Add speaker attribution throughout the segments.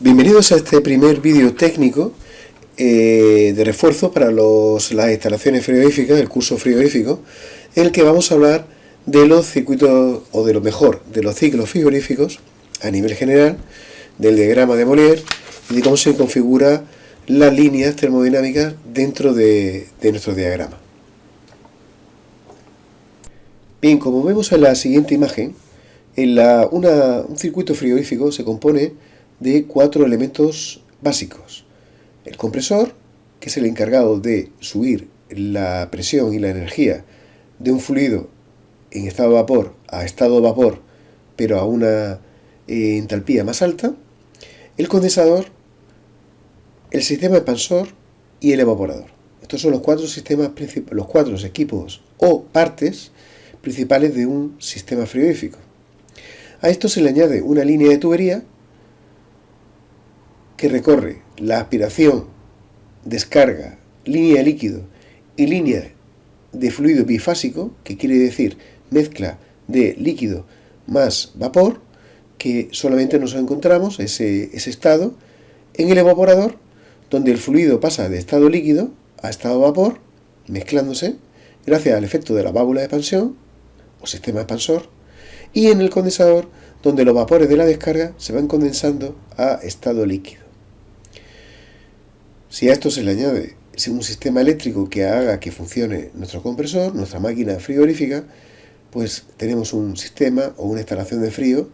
Speaker 1: Bienvenidos a este primer vídeo técnico de refuerzo para las instalaciones frigoríficas, el curso frigorífico, en el que vamos a hablar de los circuitos, o de lo mejor, de los ciclos frigoríficos a nivel general, del diagrama de Molière y de cómo se configura las líneas termodinámicas dentro de nuestro diagrama. Bien, como vemos en la siguiente imagen, un circuito frigorífico se compone de 4 elementos básicos. El compresor, que es el encargado de subir la presión y la energía de un fluido en estado de vapor a estado de vapor, pero a una entalpía más alta. El condensador, el sistema expansor y el evaporador. Estos son los 4 sistemas principales, los 4 equipos o partes principales de un sistema frigorífico. A esto se le añade una línea de tubería que recorre la aspiración, descarga, línea de líquido y línea de fluido bifásico, que quiere decir mezcla de líquido más vapor, que solamente nos encontramos ese estado en el evaporador, donde el fluido pasa de estado líquido a estado vapor, mezclándose gracias al efecto de la válvula de expansión o sistema expansor, y en el condensador, donde los vapores de la descarga se van condensando a estado líquido. Si a esto se le añade un sistema eléctrico que haga que funcione nuestro compresor, nuestra máquina frigorífica, pues tenemos un sistema o una instalación de frío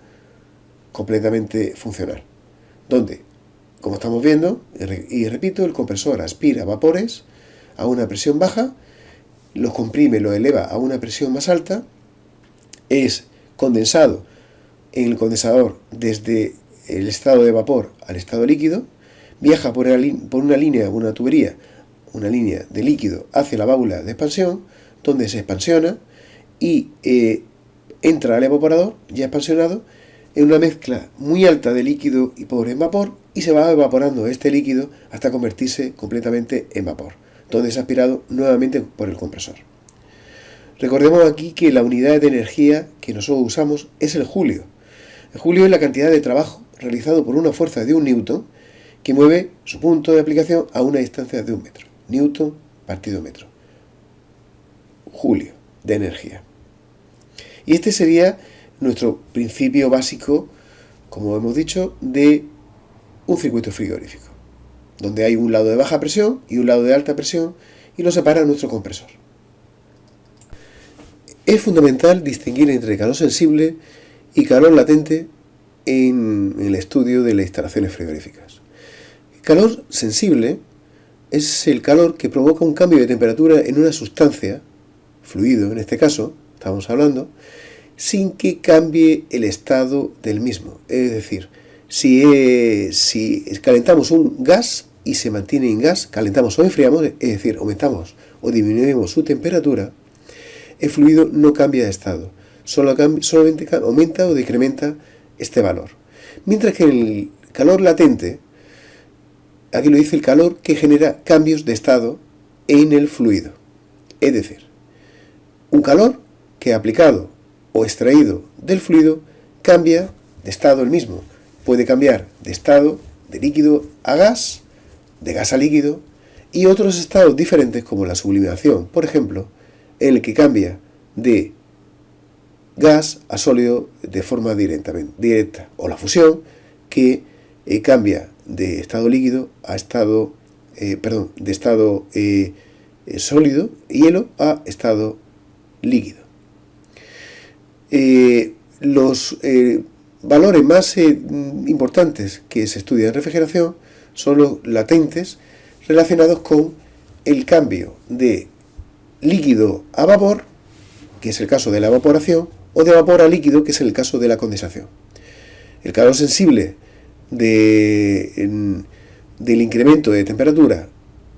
Speaker 1: completamente funcional, donde, como estamos viendo, y repito, el compresor aspira vapores a una presión baja, los comprime, los eleva a una presión más alta, es condensado en el condensador desde el estado de vapor al estado líquido, viaja por una línea, una tubería, una línea de líquido hacia la válvula de expansión, donde se expansiona y entra al evaporador ya expansionado en una mezcla muy alta de líquido y en vapor, y se va evaporando este líquido hasta convertirse completamente en vapor, donde es aspirado nuevamente por el compresor. Recordemos aquí que la unidad de energía que nosotros usamos es el julio. El julio es la cantidad de trabajo realizado por una fuerza de 1 newton que mueve su punto de aplicación a una distancia de 1 metro. Newton partido metro. Julio de energía. Y este sería nuestro principio básico, como hemos dicho, de un circuito frigorífico, donde hay un lado de baja presión y un lado de alta presión, y lo separa nuestro compresor. Es fundamental distinguir entre calor sensible y calor latente en el estudio de las instalaciones frigoríficas. El calor sensible es el calor que provoca un cambio de temperatura en una sustancia, fluido en este caso, estamos hablando, sin que cambie el estado del mismo. Es decir, si calentamos un gas y se mantiene en gas, calentamos o enfriamos, es decir, aumentamos o disminuimos su temperatura, el fluido no cambia de estado, solamente aumenta o decrementa este valor. Mientras que el calor latente, aquí lo dice el calor que genera cambios de estado en el fluido. Es decir, un calor que aplicado o extraído del fluido cambia de estado el mismo. Puede cambiar de estado de líquido a gas, de gas a líquido, y otros estados diferentes como la sublimación, por ejemplo, en el que cambia de gas a sólido de forma directa, o la fusión, que cambia de estado líquido a estado, de estado sólido, hielo, a estado líquido. Los valores más importantes que se estudian en refrigeración son los latentes, relacionados con el cambio de líquido a vapor, que es el caso de la evaporación, o de vapor a líquido, que es el caso de la condensación. El calor sensible del incremento de temperatura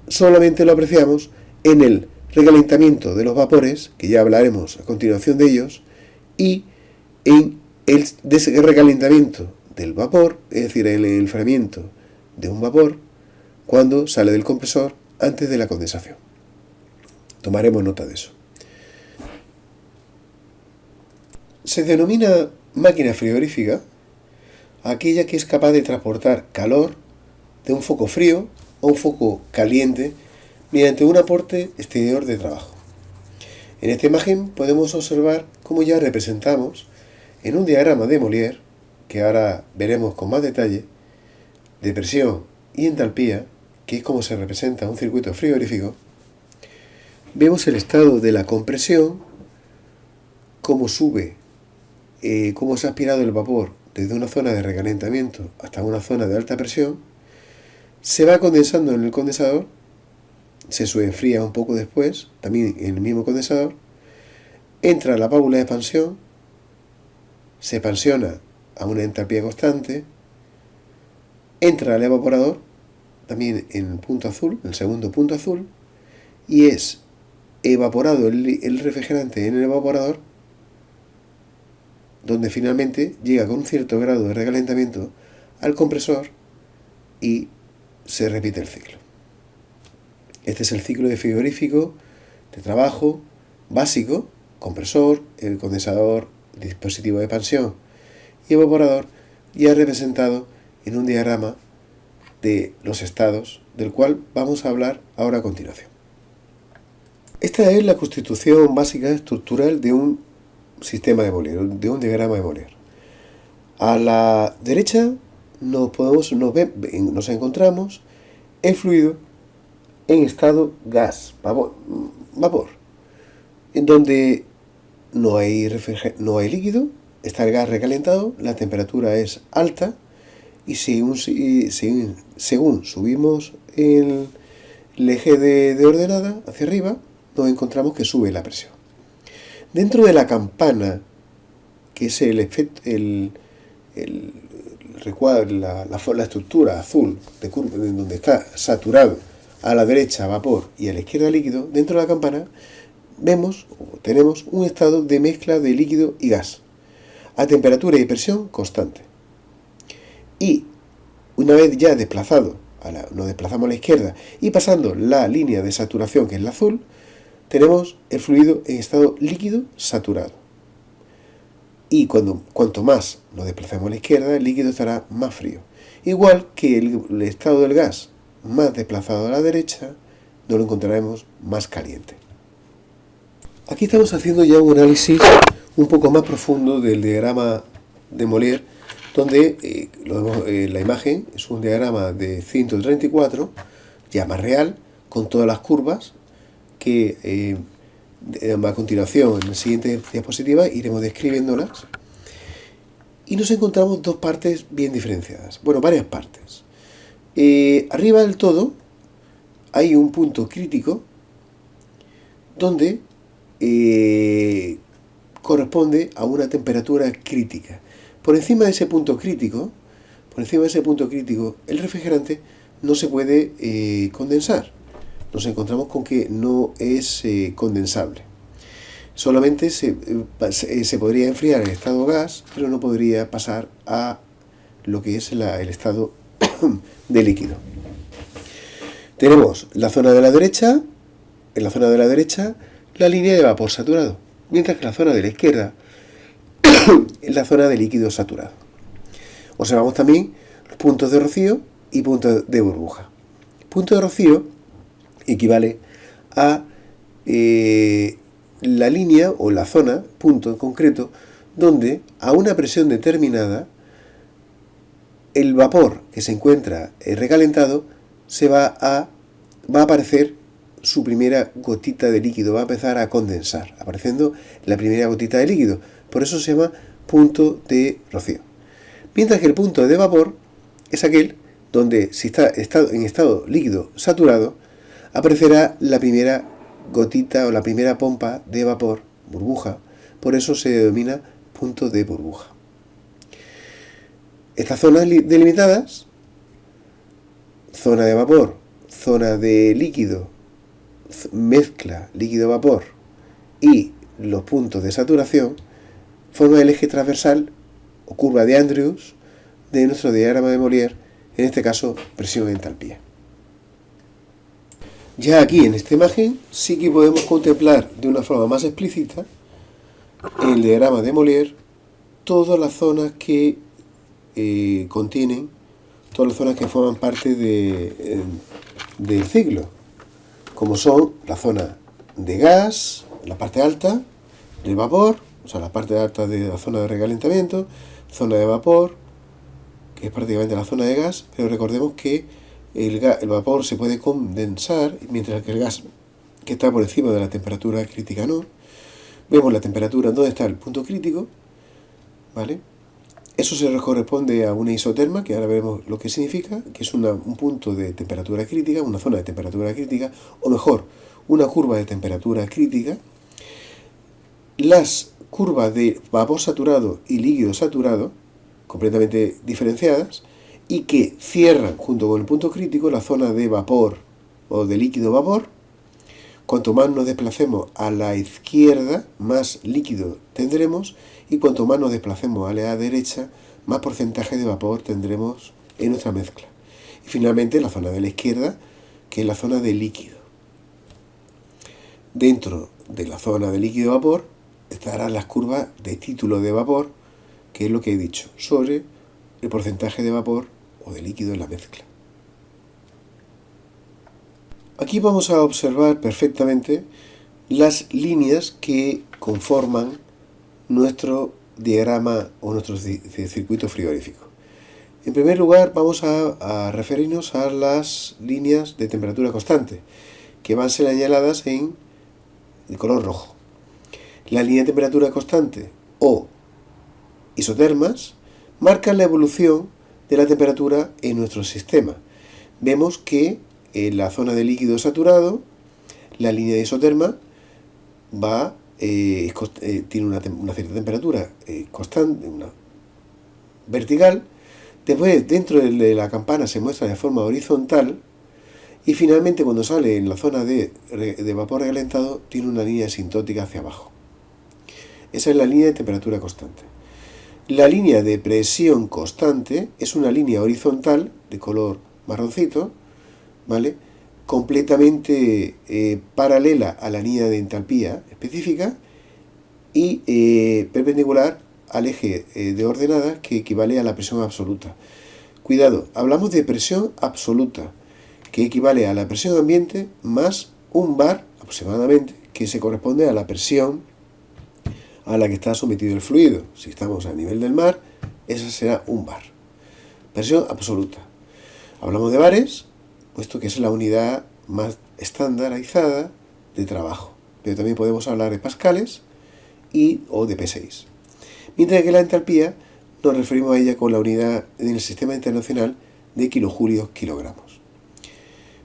Speaker 1: solamente lo apreciamos en el recalentamiento de los vapores, que ya hablaremos a continuación de ellos, y en el recalentamiento del vapor, es decir, en el enfriamiento de un vapor cuando sale del compresor antes de la condensación. Tomaremos nota de eso. Se denomina máquina frigorífica aquella que es capaz de transportar calor de un foco frío a un foco caliente mediante un aporte exterior de trabajo. En esta imagen podemos observar cómo ya representamos en un diagrama de Molière, que ahora veremos con más detalle, de presión y entalpía, que es como se representa un circuito frigorífico. Vemos el estado de la compresión, cómo sube, cómo se ha aspirado el vapor desde una zona de recalentamiento hasta una zona de alta presión, se va condensando en el condensador, se enfría un poco después, también en el mismo condensador, entra a la válvula de expansión, se expansiona a una entalpía constante, entra al evaporador, también en el punto azul, el segundo punto azul, y es evaporado el refrigerante en el evaporador, donde finalmente llega con un cierto grado de recalentamiento al compresor y se repite el ciclo. Este es el ciclo de frigorífico de trabajo básico: compresor, el condensador, dispositivo de expansión y evaporador, ya representado en un diagrama de los estados, del cual vamos a hablar ahora a continuación. Esta es la constitución básica estructural de un sistema de Molière, de un diagrama de Molière. A la derecha nos encontramos el fluido en estado gas, vapor, en donde no hay líquido, está el gas recalentado, la temperatura es alta, y según subimos el eje de ordenada hacia arriba, nos encontramos que sube la presión. Dentro de la campana, que es el recuadro, la estructura azul de curva, donde está saturado a la derecha vapor y a la izquierda líquido, dentro de la campana tenemos un estado de mezcla de líquido y gas a temperatura y presión constante. Y una vez ya nos desplazamos a la izquierda y pasando la línea de saturación, que es la azul, tenemos el fluido en estado líquido saturado. Y cuanto más nos desplazamos a la izquierda, el líquido estará más frío. Igual que el estado del gas más desplazado a la derecha, nos lo encontraremos más caliente. Aquí estamos haciendo ya un análisis un poco más profundo del diagrama de Molière, donde la imagen es un diagrama de 134, ya más real, con todas las curvas, que a continuación, en la siguiente diapositiva, iremos describiéndolas. Y nos encontramos dos partes bien diferenciadas. Bueno, varias partes. Arriba del todo hay un punto crítico donde corresponde a una temperatura crítica. Por encima de ese punto crítico, el refrigerante no se puede condensar. Nos encontramos con que no es condensable. Solamente se podría enfriar en estado gas, pero no podría pasar a lo que es el estado de líquido. Tenemos la zona de la derecha, en la zona de la derecha, la línea de vapor saturado, mientras que la zona de la izquierda es la zona de líquido saturado. Observamos también los puntos de rocío y puntos de burbuja. Punto de rocío equivale a la línea o la zona, punto en concreto, donde a una presión determinada el vapor que se encuentra recalentado va a aparecer su primera gotita de líquido, va a empezar a condensar, apareciendo la primera gotita de líquido. Por eso se llama punto de rocío. Mientras que el punto de vapor es aquel donde, si está en estado líquido saturado, aparecerá la primera gotita o la primera pompa de vapor, burbuja. Por eso se denomina punto de burbuja. Estas zonas delimitadas, zona de vapor, zona de líquido, mezcla líquido-vapor y los puntos de saturación, forman el eje transversal o curva de Andrews de nuestro diagrama de Molière, en este caso presión entalpía. Ya aquí en esta imagen sí que podemos contemplar de una forma más explícita en el diagrama de Molière todas las zonas que contienen todas las zonas que forman parte del ciclo, como son la zona de gas, la parte alta del vapor, o sea, la parte alta de la zona de recalentamiento, zona de vapor, que es prácticamente la zona de gas, pero recordemos que el vapor se puede condensar, mientras que el gas que está por encima de la temperatura crítica no. Vemos la temperatura, dónde está el punto crítico, ¿vale? Eso se corresponde a una isoterma, que ahora veremos lo que significa, que es un punto de temperatura crítica, una zona de temperatura crítica, o mejor, una curva de temperatura crítica. Las curvas de vapor saturado y líquido saturado, completamente diferenciadas, y que cierran junto con el punto crítico la zona de vapor o de líquido vapor. Cuanto más nos desplacemos a la izquierda, más líquido tendremos, y cuanto más nos desplacemos a la derecha, más porcentaje de vapor tendremos en nuestra mezcla. Y finalmente la zona de la izquierda, que es la zona de líquido. Dentro de la zona de líquido vapor estarán las curvas de título de vapor, que es lo que he dicho, sobre el porcentaje de vapor o de líquido en la mezcla. Aquí vamos a observar perfectamente las líneas que conforman nuestro diagrama o nuestro circuito frigorífico. En primer lugar, vamos a referirnos a las líneas de temperatura constante, que van a ser señaladas en el color rojo. La línea de temperatura constante o isotermas marcan la evolución de la temperatura en nuestro sistema. Vemos que en la zona de líquido saturado, la línea de isoterma tiene una cierta temperatura constante, una vertical. Después, dentro de la campana se muestra de forma horizontal, y finalmente cuando sale en la zona de vapor recalentado tiene una línea asintótica hacia abajo. Esa es la línea de temperatura constante. La línea de presión constante es una línea horizontal de color marroncito, ¿vale? Completamente paralela a la línea de entalpía específica y perpendicular al eje de ordenadas, que equivale a la presión absoluta. Cuidado, hablamos de presión absoluta, que equivale a la presión ambiente más un bar aproximadamente, que se corresponde a la presión a la que está sometido el fluido. Si estamos a nivel del mar, esa será un bar. Presión absoluta. Hablamos de bares, puesto que es la unidad más estandarizada de trabajo. Pero también podemos hablar de pascales o de P6. Mientras que la entalpía nos referimos a ella con la unidad en el sistema internacional de kilojulios/kilogramos.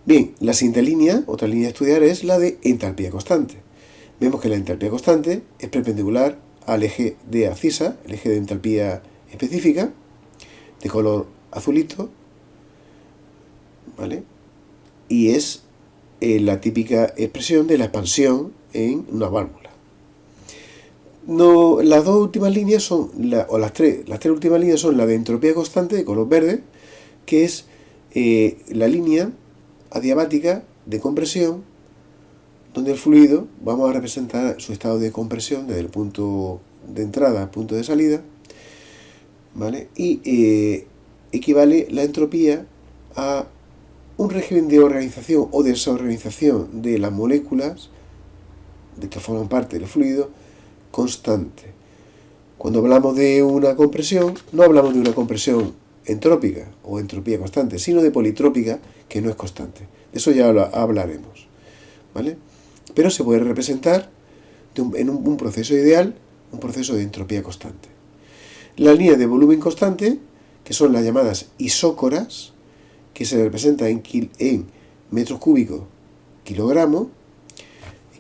Speaker 1: Bien, la siguiente línea, otra línea a estudiar, es la de entalpía constante. Vemos que la entalpía constante es perpendicular al eje de abscisa, el eje de entalpía específica, de color azulito, ¿vale? Y es la típica expresión de la expansión en una válvula. No, las dos últimas líneas son, las tres últimas líneas son la de entropía constante de color verde, que es la línea adiabática de compresión, donde el fluido vamos a representar su estado de compresión desde el punto de entrada al punto de salida, ¿vale? Y equivale la entropía a un régimen de organización o desorganización de las moléculas de que forman parte del fluido constante. Cuando hablamos de una compresión, no hablamos de una compresión entrópica o entropía constante, sino de politrópica, que no es constante. De eso ya hablaremos, ¿vale? Pero se puede representar en un proceso ideal, un proceso de entropía constante. La línea de volumen constante, que son las llamadas isócoras, que se representan en metros cúbicos kilogramo,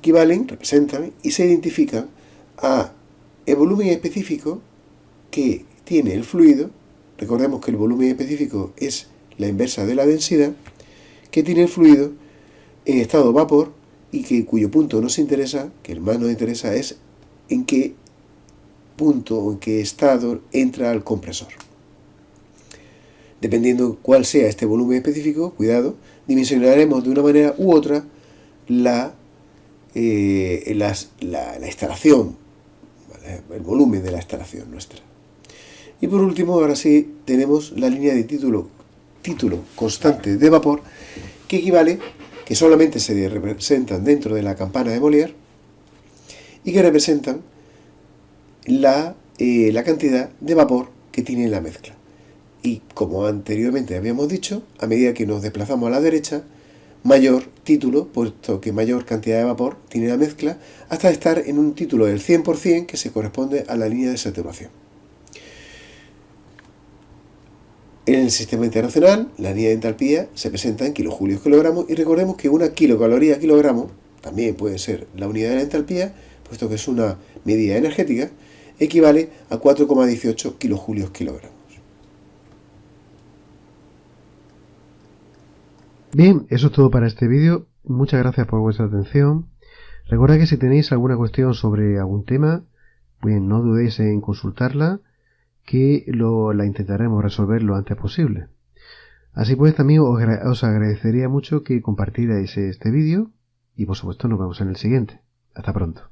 Speaker 1: representan y se identifican a el volumen específico que tiene el fluido. Recordemos que el volumen específico es la inversa de la densidad que tiene el fluido en estado vapor, y cuyo punto nos interesa, que el más nos interesa, es en qué punto o en qué estado entra al compresor. Dependiendo cuál sea este volumen específico, cuidado, dimensionaremos de una manera u otra la instalación, ¿vale? El volumen de la instalación nuestra. Y por último, ahora sí, tenemos la línea de título constante de vapor, que equivale, que solamente se representan dentro de la campana de Molière y que representan la cantidad de vapor que tiene la mezcla. Y como anteriormente habíamos dicho, a medida que nos desplazamos a la derecha, mayor título, puesto que mayor cantidad de vapor tiene la mezcla, hasta estar en un título del 100% que se corresponde a la línea de saturación. En el sistema internacional, la línea de entalpía se presenta en kilojulios kilogramos y recordemos que una kilocaloría kilogramo también puede ser la unidad de la entalpía, puesto que es una medida energética, equivale a 4,18 kilojulios kilogramos.
Speaker 2: Bien, eso es todo para este vídeo. Muchas gracias por vuestra atención. Recordad que si tenéis alguna cuestión sobre algún tema, pues no dudéis en consultarla, que la intentaremos resolver lo antes posible. Así pues, también os agradecería mucho que compartierais este vídeo y por supuesto nos vemos en el siguiente. Hasta pronto.